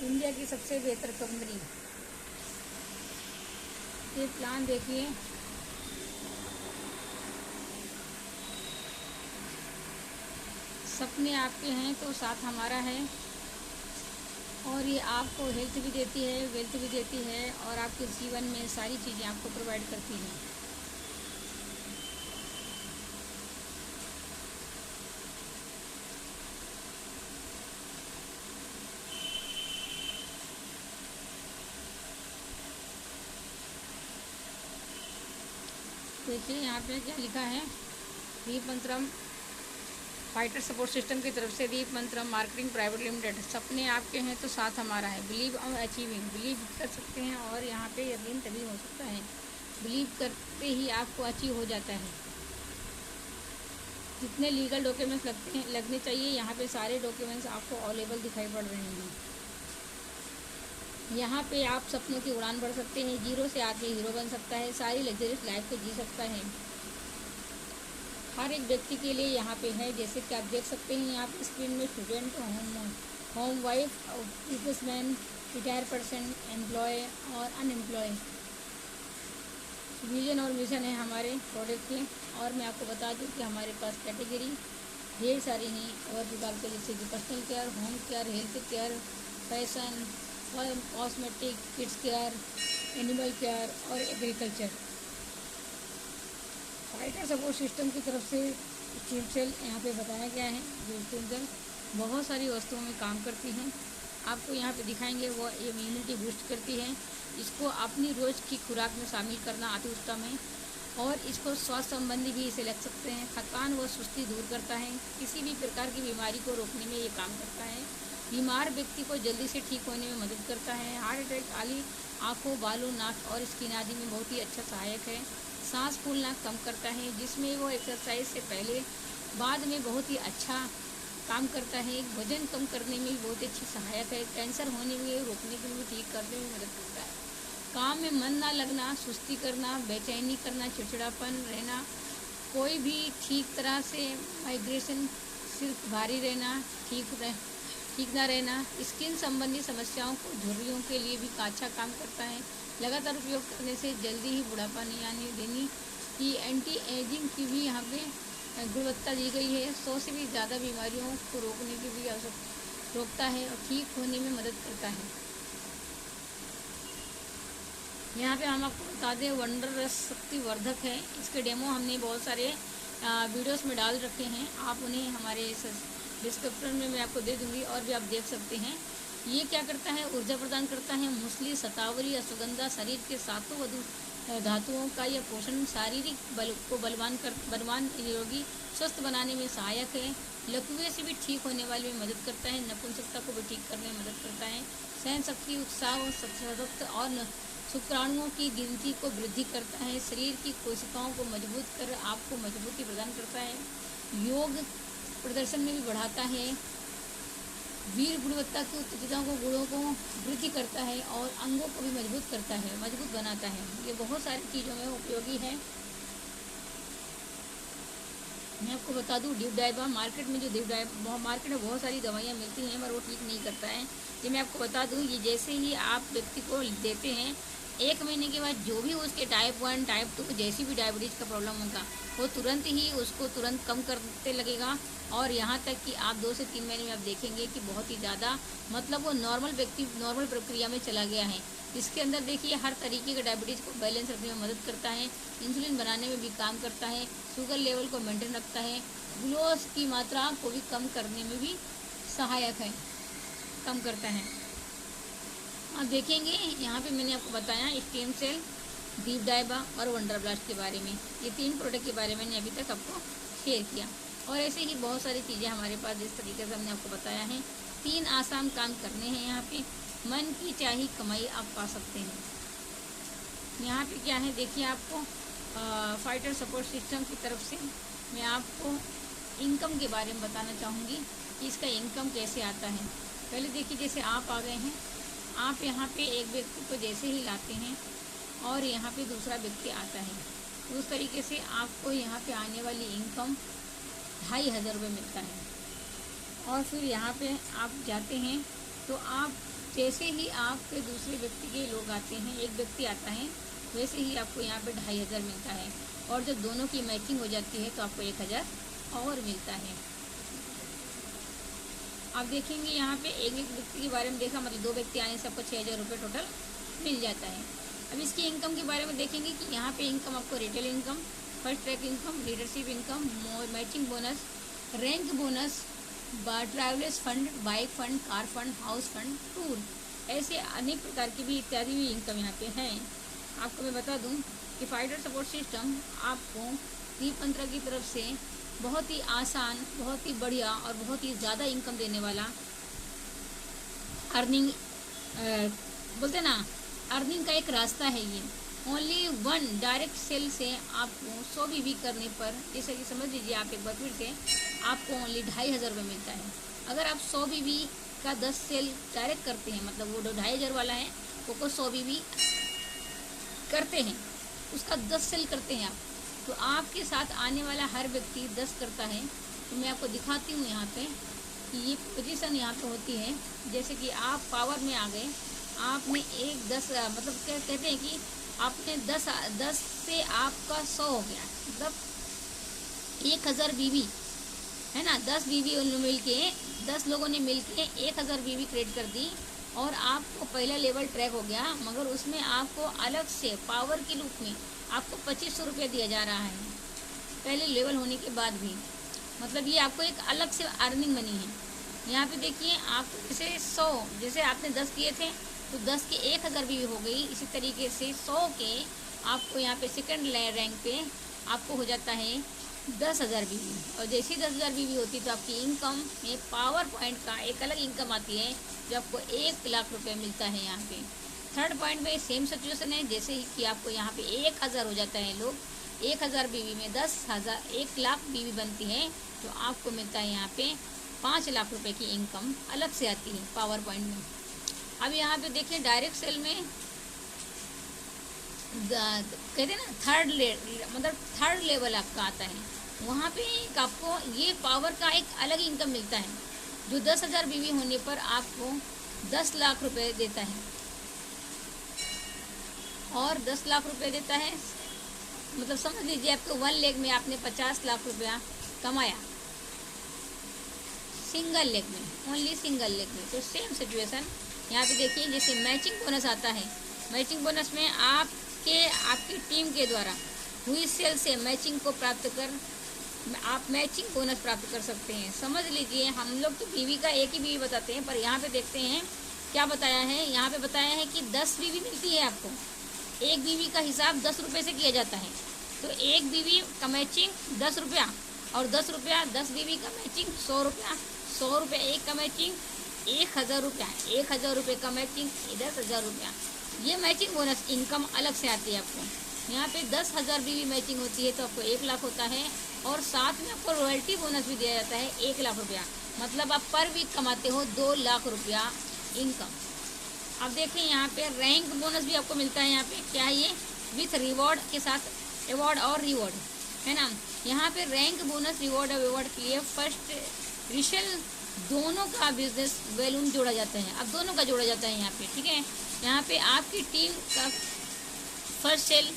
India की सबसे बेहतर कंपनी। ये प्लान देखिए, सपने आपके हैं तो साथ हमारा है। और ये आपको हेल्थ भी देती है, वेल्थ भी देती है, और आपके जीवन में सारी चीज़ें आपको प्रोवाइड करती हैं। देखिए यहाँ पे क्या लिखा है, दीप मंत्रम फाइटर सपोर्ट सिस्टम की तरफ से दीप मंत्रम मार्केटिंग प्राइवेट लिमिटेड। सपने आपके हैं तो साथ हमारा है। बिलीव ऑन अचीविंग, बिलीव कर सकते हैं, और यहाँ पे यकीन तभी हो सकता है। बिलीव करते ही आपको अचीव हो जाता है। जितने लीगल डॉक्यूमेंट्स लगने चाहिए, यहाँ पे सारे डॉक्यूमेंट्स आपको अवेलेबल दिखाई पड़ रहे हैं। यहाँ पे आप सपनों की उड़ान भर सकते हैं, जीरो से आके हीरो बन सकता है, सारी लग्जरियस लाइफ को जी सकता है। हर एक व्यक्ति के लिए यहाँ पे है, जैसे कि आप देख सकते हैं यहाँ पे स्क्रीन में, student, home wife, businessman, retire person, employ और अनएम्प्लॉय। विजन और मिशन है हमारे प्रोडक्ट के। और मैं आपको बता दूं कि हमारे पास कैटेगरी ढेर सारी हैं और विभाग के, जैसे कि personal care, home care, health care, fashion, cosmetic, kids care, animal care और एग्रीकल्चर। फाइटर सपोर्ट सिस्टम की तरफ से स्टीम सेल यहाँ पे बताया गया है, जो स्टीम सेल बहुत सारी वस्तुओं में काम करती हैं। आपको यहाँ पे दिखाएंगे, वो इम्यूनिटी बूस्ट करती है। इसको अपनी रोज़ की खुराक में शामिल करना अति उत्तम है। और इसको स्वास्थ्य संबंधी भी इसे लग सकते हैं। थकान व सुस्ती दूर करता है। किसी भी प्रकार की बीमारी को रोकने में ये काम करता है। बीमार व्यक्ति को जल्दी से ठीक होने में मदद करता है। हार्ट अटैक, आली, आँखों, बालों, नाक और स्किन आदि में बहुत ही अच्छा सहायक है। सांस फूलना कम करता है, जिसमें वो एक्सरसाइज से पहले बाद में बहुत ही अच्छा काम करता है। वजन कम करने में भी बहुत अच्छी सहायक है। कैंसर होने में रोकने के लिए ठीक करने में मदद करता है। काम में मन ना लगना, सुस्ती करना, बेचैनी करना, चिड़चिड़ापन रहना, कोई भी ठीक तरह से माइग्रेशन, सिर्फ भारी रहना, ठीक ना रहना, स्किन संबंधी समस्याओं को, झुर्रियों के लिए भी अच्छा काम करता है। लगातार उपयोग करने से जल्दी ही बुढ़ापा नहीं आने देनी की एंटी एजिंग की भी यहाँ पे गुणवत्ता दी गई है। 100 से भी ज़्यादा बीमारियों को रोकने की भी रोकता है और ठीक होने में मदद करता है। यहाँ पे हम आपको बता दें, वंडर रस शक्ति वर्धक है। इसके डेमो हमने बहुत सारे वीडियोस में डाल रखे हैं, आप उन्हें हमारे डिस्क्रिप्शन में मैं आपको दे दूँगी और भी आप देख सकते हैं। ये क्या करता है, ऊर्जा प्रदान करता है। मूसली, शतावरी, अश्वगंधा शरीर के सातों धातुओं का यह पोषण शारीरिक बल को बलवान, निरोगी, स्वस्थ बनाने में सहायक है। लकवे से भी ठीक होने वाले में मदद करता है। नपुंसकता को भी ठीक करने में मदद करता है। सहन शक्ति, उत्साह, सशक्त और शुक्राणुओं की गिनती को वृद्धि करता है। शरीर की कोशिकाओं को मजबूत कर आपको मजबूती प्रदान करता है। योग प्रदर्शन में भी बढ़ाता है। वीर गुणवत्ता की उत्तेजिताओं को, गुणों को वृद्धि करता है और अंगों को भी मजबूत करता है, मजबूत बनाता है। ये बहुत सारी चीज़ों में उपयोगी है। मैं आपको बता दूं, ड्यूब डाइबा मार्केट में जो मार्केट में बहुत सारी दवाइयाँ मिलती हैं, पर वो ठीक नहीं करता है। ये मैं आपको बता दूं, ये जैसे ही आप व्यक्ति को देते हैं, 1 महीने के बाद जो भी उसके टाइप 1, टाइप 2 जैसी भी डायबिटीज़ का प्रॉब्लम होगा, वो तुरंत ही उसको तुरंत कम करते लगेगा। और यहाँ तक कि आप 2 से 3 महीने में आप देखेंगे कि बहुत ही ज़्यादा, मतलब वो नॉर्मल व्यक्ति नॉर्मल प्रक्रिया में चला गया है। इसके अंदर देखिए, हर तरीके के डायबिटीज़ को बैलेंस रखने में मदद करता है। इंसुलिन बनाने में भी काम करता है। शुगर लेवल को मेंटेन रखता है। ग्लूकोज की मात्रा को भी कम करने में भी सहायक है, कम करता है। आप देखेंगे यहाँ पे मैंने आपको बताया स्टेम सेल, दीप डाइबा और वंडर ब्लास्ट के बारे में। ये 3 प्रोडक्ट के बारे में मैंने अभी तक आपको शेयर किया। और ऐसे ही बहुत सारी चीज़ें हमारे पास जिस तरीके से हमने आपको बताया है। 3 आसान काम करने हैं यहाँ पे। मन की चाही कमाई आप पा सकते हैं। यहाँ पे क्या है, देखिए आपको फाइटर सपोर्ट सिस्टम की तरफ से मैं आपको इनकम के बारे में बताना चाहूँगी कि इसका इनकम कैसे आता है। पहले देखिए, जैसे आप आ गए हैं, आप यहाँ पे एक व्यक्ति को जैसे ही लाते हैं और यहाँ पे दूसरा व्यक्ति आता है, तो उस तरीके से आपको यहाँ पे आने वाली इनकम 2500 रुपये मिलता है। और फिर यहाँ पे आप जाते हैं तो आप जैसे ही आपके दूसरे व्यक्ति के लोग आते हैं, एक व्यक्ति आता है, वैसे ही आपको यहाँ पे 2500 मिलता है। और जब दोनों की मैचिंग हो जाती है तो आपको 1000 और मिलता है। आप देखेंगे यहाँ पे एक एक व्यक्ति के बारे में देखा, मतलब 2 व्यक्ति आने से आपको 6000 रुपये टोटल मिल जाता है। अब इसकी इनकम के बारे में देखेंगे कि यहाँ पे इनकम आपको retail income, first track income, leadership income, matching bonus, rank bonus, travellers fund, bike fund, car fund, house fund, tour, ऐसे अनेक प्रकार की भी इत्यादि भी इनकम यहाँ पे हैं। आपको मैं बता दूं कि फाइटर सपोर्ट सिस्टम आपको दीप मंत्रा की तरफ से बहुत ही आसान, बहुत ही बढ़िया और बहुत ही ज़्यादा इनकम देने वाला अर्निंग बोलते ना, अर्निंग का एक रास्ता है ये। ओनली 1 डायरेक्ट सेल से आपको 100 बीवी करने पर, जैसे कि समझ लीजिए आप एक बार फिर से, आपको ओनली 2500 रुपये मिलता है। अगर आप 100 बीवी का 10 सेल डायरेक्ट करते हैं, मतलब वो 2500 वाला है, वो 100 बीवी करते हैं, उसका 10 सेल करते हैं आप, तो आपके साथ आने वाला हर व्यक्ति 10 करता है। तो मैं आपको दिखाती हूँ यहाँ पे कि ये पोजीशन यहाँ पे होती है। जैसे कि आप पावर में आ गए, आपने एक 10 मतलब क्या कहते हैं कि आपने 10 से आपका 100 हो गया, मतलब 1000 बीवी है ना। 10 बीवी मिल के, 10 लोगों ने मिल के 1000 बीवी क्रिएट कर दी और आपको पहला लेवल ट्रैक हो गया। मगर उसमें आपको अलग से पावर के रूप में आपको 2500 रुपये दिया जा रहा है पहले लेवल होने के बाद भी। मतलब ये आपको एक अलग से अर्निंग बनी है। यहाँ पे देखिए, आपको जैसे 100, जैसे आपने 10 किए थे तो 10 के 1000 बीवी हो गई। इसी तरीके से 100 के आपको यहाँ पे सेकंड रैंक पे आपको हो जाता है 10,000 बीवी। और जैसे ही 10,000 बीवी होती तो आपकी इनकम में पावर पॉइंट का एक अलग इनकम आती है जो आपको 1 लाख रुपये मिलता है यहाँ पे। थर्ड पॉइंट में सेम सिचुएशन है, जैसे ही कि आपको यहाँ पे 1000 हो जाता है, लोग 1000 बीवी में 1 लाख बीवी बनती है, तो आपको मिलता है यहाँ पे 5 लाख रुपए की इनकम अलग से आती है पावर पॉइंट में। अब यहाँ पे देखिए डायरेक्ट सेल में कहते हैं ना थर्ड लेवल आपका आता है, वहाँ पे आपको ये पावर का एक अलग इनकम मिलता है जो 10,000 बीवी होने पर आपको 10 लाख रुपए देता है। और 10 लाख रुपए देता है, मतलब समझ लीजिए आपको 1 लेग में आपने 50 लाख रुपया कमाया, सिंगल लेग में, ओनली सिंगल लेग में। तो सेम सिचुएशन यहाँ पे देखिए, जैसे मैचिंग बोनस आता है, मैचिंग बोनस में आपकी टीम के द्वारा हुई सेल से मैचिंग को प्राप्त कर आप मैचिंग बोनस प्राप्त कर सकते हैं। समझ लीजिए हम लोग तो बीवी का एक ही बीवी बताते हैं, पर यहाँ पे देखते हैं क्या बताया है। यहाँ पे बताया है कि 10 बीवी मिलती है आपको, एक बीवी का हिसाब 10 रुपये से किया जाता है। तो एक बीवी का मैचिंग 10 रुपया और 10 रुपया, 10 बीवी का मैचिंग 100 रुपया, 100 रुपये एक का मैचिंग 1000 रुपया, 1000 रुपये का मैचिंग 10,000 रुपया। ये मैचिंग बोनस इनकम अलग से आती है आपको। यहाँ पे 10,000 बीवी मैचिंग होती है तो आपको 1 लाख होता है, और साथ में आपको रॉयल्टी बोनस भी दिया जाता है 1 लाख रुपया। मतलब आप पर वीक कमाते हो 2 लाख रुपया इनकम। अब देखिए यहाँ पे रैंक बोनस भी आपको मिलता है। यहाँ पे क्या है, ये विथ रिवॉर्ड के साथ अवार्ड और रिवॉर्ड है ना। यहाँ पे रैंक बोनस, रिवॉर्ड और अवार्ड के लिए फर्स्ट रिशल दोनों का बिजनेस बैलून जोड़ा जाता है। अब दोनों का जोड़ा जाता है यहाँ पे, ठीक है। यहाँ पे आपकी टीम का फर्स्ट सेल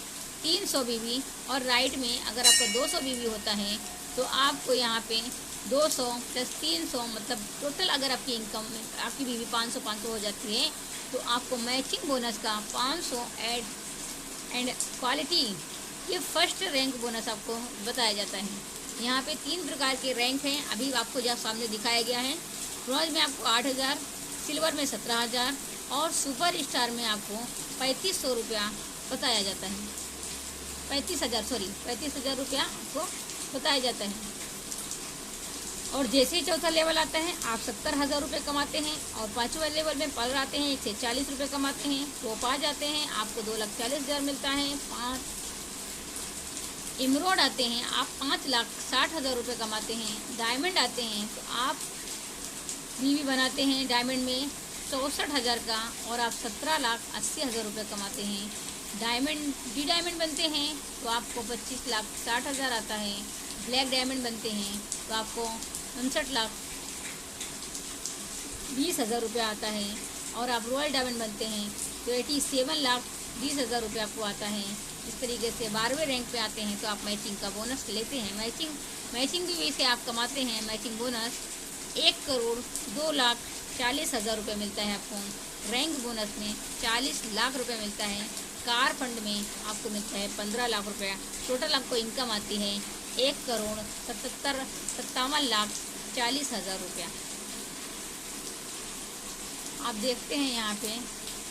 300 बीवी और राइट में अगर आपका 200 बीवी होता है तो आपको यहाँ पे 200 + 300, मतलब टोटल अगर आपकी इनकम में आपकी बीवी 500 हो जाती है तो आपको मैचिंग बोनस का 500 एंड क्वालिटी, ये फर्स्ट रैंक बोनस आपको बताया जाता है। यहाँ पे 3 प्रकार के रैंक हैं, अभी आपको जहाँ सामने दिखाया गया है। ब्रॉन्ज में आपको 8000, सिल्वर में 17000 और सुपर स्टार में आपको 3500 रुपया बताया जाता है। 35,000 रुपया आपको बताया जाता है। और जैसे ही चौथा लेवल आता है आप 70,000 रुपये कमाते हैं, और 5वें लेवल में पर आते हैं 140 रुपये कमाते हैं, टॉप आ जाते हैं आपको 2,40,000 मिलता है। 5 इमरोड आते हैं आप 5,60,000 रुपये कमाते हैं। डायमंड आते हैं तो आप बीवी बनाते हैं डायमंड में 64,000 का, और आप 17,80,000 रुपये कमाते हैं। डी डायमंड बनते हैं तो आपको 25,60,000 आता है। ब्लैक डायमंड बनते हैं तो आपको 59,20,000 रुपया आता है। और आप रॉयल डायमंड बनते हैं तो 87,20,000 रुपये आपको आता है। इस तरीके से 12वें रैंक पे आते हैं तो आप मैचिंग का बोनस लेते हैं। मैचिंग भी वैसे आप कमाते हैं। मैचिंग बोनस 1,02,40,000 रुपये मिलता है आपको। रैंक बोनस में 40 लाख रुपये मिलता है। कार फंड में आपको मिलता है 15 लाख रुपया। टोटल आपको इनकम आती है 1,57,40,000 रुपया। आप देखते हैं यहाँ पे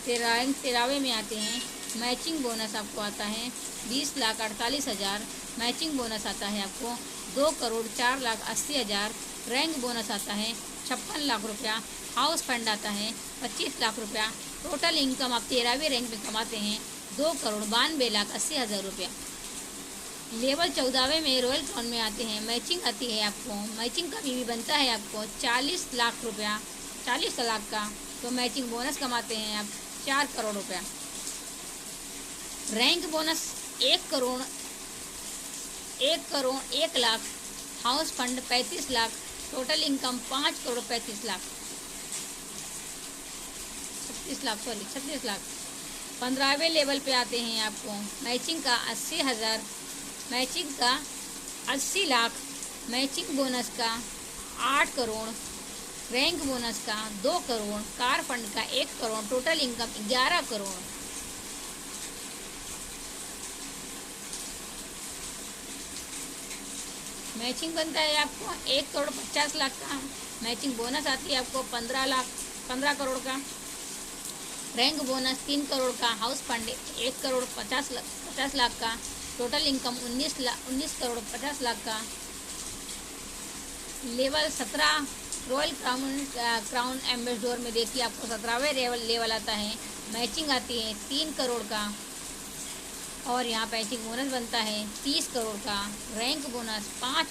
13वें में आते हैं। मैचिंग बोनस आपको आता है 20,48,000। मैचिंग बोनस आता है आपको 2,04,80,000। रैंक बोनस आता है 56 लाख रुपया। हाउस फंड आता है 25 लाख रुपया। टोटल इनकम आप 13वें रैंक में कमाते हैं 2,92,80,000 रुपया। लेवल 14वें में रॉयल क्राउन में आते हैं। मैचिंग आती है आपको, मैचिंग का बीवी बनता है आपको 40 लाख रुपया, 40 लाख का। तो मैचिंग बोनस कमाते हैं आप 4 करोड़ रुपया। Rank bonus 1 crore 1 lakh. House fund 35 lakh. Total income 5 crore 36 lakh 36 lakh. 15वें लेवल पे आते हैं आपको। मैचिंग का 80,000, मैचिंग का 80 लाख, मैचिंग बोनस का 8 करोड़, रैंक बोनस का 2 करोड़, कार फंड का 1 crore. Total income 11 crore. Matching बनता है आपको 1,50,00,000 का। मैचिंग बोनस आती है आपको 15 करोड़ का। रैंक बोनस 3 करोड़ का। हाउस फंड 1,50,00,000 का। टोटल इनकम 19 करोड़ 50 लाख का। लेवल 17 रॉयल क्राउन एम्बेसडर में देखिए आपको 17वें लेवल आता है। मैचिंग आती है 3 करोड़ का और यहाँ मैचिंग बोनस बनता है 30 करोड़ का। Rank bonus 5